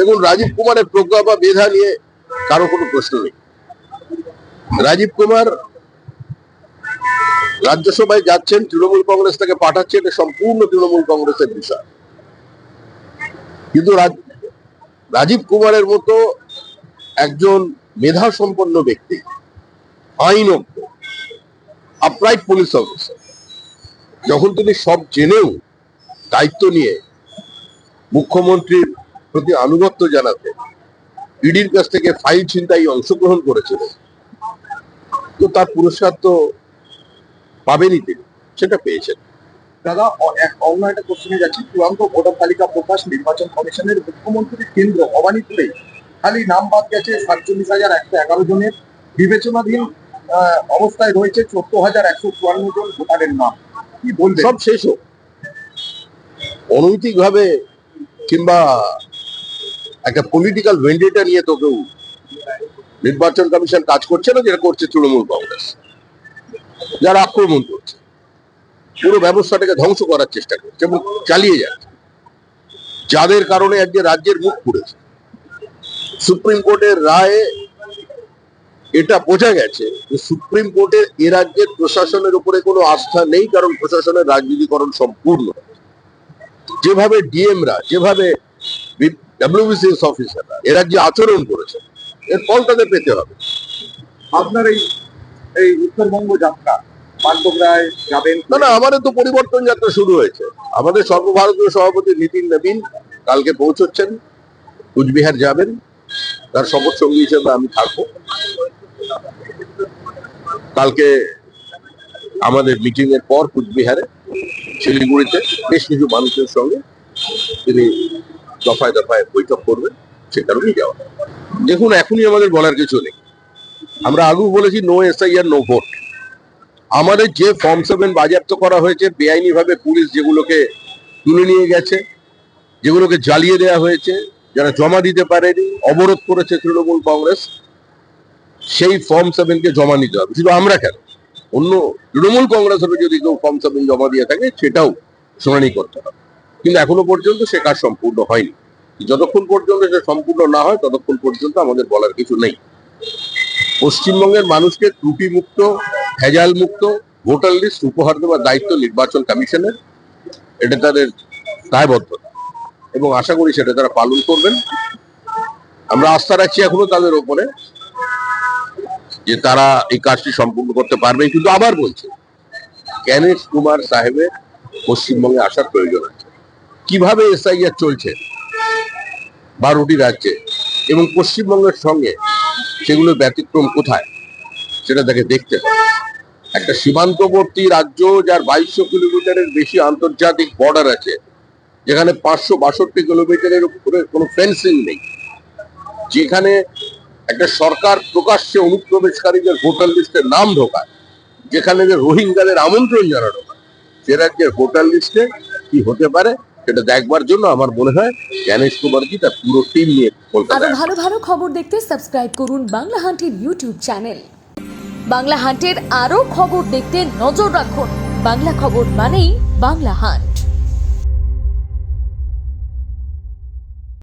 দেখুন, রাজীব কুমারের প্রজ্ঞা বা মেধা নিয়ে কারো কোনো প্রশ্ন নেই। রাজীব কুমার রাজ্যসভায় যাচ্ছেন, তৃণমূল কংগ্রেস তাকে পাঠাচ্ছে, এটা সম্পূর্ণ তৃণমূল কংগ্রেসের বিষয়। কিন্তু রাজীব কুমারের মতো একজন মেধা সম্পন্ন ব্যক্তি, আইনজ্ঞ, আপরাইট পুলিশ অফিসার, যখন তিনি সব জেনেও দায়িত্ব নিয়ে মুখ্যমন্ত্রীর প্রতি আনুগত্য জানাতে ইডির কাছ থেকে ফাইল ছিনতাই অংশগ্রহণ করেছিলেন, তো তার পুরস্কার তো পাবেনই, তিনি সেটা পেয়েছেন। দাদা, অন্য একটা কোশ্চেনে যাচ্ছি। চূড়ান্ত ভোটার তালিকা প্রকাশ, নির্বাচন কমিশনের মুখ্যমন্ত্রীর কেন্দ্র ভবানী তুলেই খালি নাম বাদ গেছে 47,111 জনের। বিবেচনাধীন অবস্থায় রয়েছে 14,154 জন ভোটারের নাম। কি বলবেন? সব শেষ হোক। অনৈতিক ভাবে কিংবা একটা পলিটিক্যাল ভেন্ডেটা নিয়ে তো কেউ নির্বাচন কমিশন কাজ করছে না, যেটা করছে তৃণমূল কংগ্রেস, যারা আক্রমণ করছে, পুরো ব্যবস্থাটাকে ধ্বংস করার চেষ্টা করছে এবং চালিয়ে যাচ্ছে, যাদের কারণে আজকে রাজ্যের মুখ পুড়েছে। সুপ্রিম কোর্টের রায়ে এটা বোঝা গেছে যে সুপ্রিম কোর্টের এ রাজ্যের প্রশাসনের উপরে কোনো আস্থা নেই, কারণ প্রশাসনের রাজনীতিকরণ সম্পূর্ণ। যেভাবে ডিএমরা, যেভাবে ডব্লিউবিসিএস অফিসাররা এ রাজ্যে আচরণ করেছে, এর ফল তাদের পেতে হবে। আপনার এই উত্তরবঙ্গ যাত্রা বাগডোগরায় যাবেন? না, আমাদের তো পরিবর্তন যাত্রা শুরু হয়েছে। আমাদের সর্বভারতীয় সভাপতি নীতিন নবীন কালকে পৌঁছচ্ছেন, কুচবিহার যাবেন, তার শপথ সঙ্গী হিসেবে আমি থাকবো। কালকে আমাদের মিটিং এর পর কুচবিহারে, শিলিগুড়িতে বেশ কিছু মানুষের সঙ্গে তিনি দফায় দফায় বৈঠক করবেন, সে কারণেই যাওয়া। দেখুন, এখনই আমাদের বলার কিছু নেই। আমরা আগেও বলেছি, নো এসআইআর নো ভোট। আমাদের যে ফর্ম 7 বাজেয়াপ্ত করা হয়েছে, বেআইনি ভাবে পুলিশ যেগুলোকে তুলে নিয়ে গেছে, যেগুলোকে জ্বালিয়ে দেওয়া হয়েছে, যারা জমা দিতে পারেনি, অবরোধ করেছে তৃণমূল কংগ্রেস, সেই ফর্ম 7 কে জমা নিতে হবে। শুধু আমরা কেন, অন্য তৃণমূল কংগ্রেসেরও যদি কেউ ফর্ম 7 জমা দিয়ে থাকে, সেটাও শুনানি করতে হবে। কিন্তু এখনো পর্যন্ত সে কাজ সম্পূর্ণ হয়নি। যতক্ষণ পর্যন্ত সে সম্পূর্ণ না হয়, ততক্ষণ পর্যন্ত আমাদের বলার কিছু নেই। পশ্চিমবঙ্গের মানুষকে ত্রুটি মুক্ত, ভেজাল মুক্ত ভোটার লিস্ট উপহার দেওয়ার দায়িত্ব নির্বাচন কমিশনের। এটা তাদের দায়বদ্ধতা এবং আশা করি সেটা তারা পালন করবেন। আমরা আস্থা রাখছি এখনো তাদের উপরে যে তারা এই কাজটি সম্পূর্ণ করতে পারবে। কিন্তু আবার বলছি, জ্ঞানেশ কুমার সাহেবের পশ্চিমবঙ্গে আসার প্রয়োজন আছে। কিভাবে এসআইআর চলছে 12টি রাজ্যে এবং পশ্চিমবঙ্গের সঙ্গে সেগুলো ব্যতিক্রম কোথায়, সেটা তাকে দেখতে হবে। একটা সীমান্তবর্তী রাজ্য, যার 2200 কিলোমিটারের বেশি আন্তর্জাতিক বর্ডার আছে, যেখানে 562 কিলোমিটারের উপরে কোনো ফেন্সিং নেই, যেখানে একটা সরকার প্রকাশ্যে অনুপ্রবেশকারীদের ভোটার লিস্টে নাম ঢোকায়, যেখানে যে রোহিঙ্গাদের আমন্ত্রণ জানানো হয়, সে রাজ্যের ভোটার লিস্টে কি হতে পারে সেটা দেখবার জন্য আমার মনে হয় জ্ঞানেশ কুমারজি তার পুরো টিম নিয়ে কলকাতায়। আরো ভালো ভালো খবর দেখতে সাবস্ক্রাইব করুন বাংলা হান্টের ইউটিউব চ্যানেল। বাংলা হান্টের আরো খবর দেখতে নজর রাখুন। বাংলা খবর মানেই বাংলা হান্ট।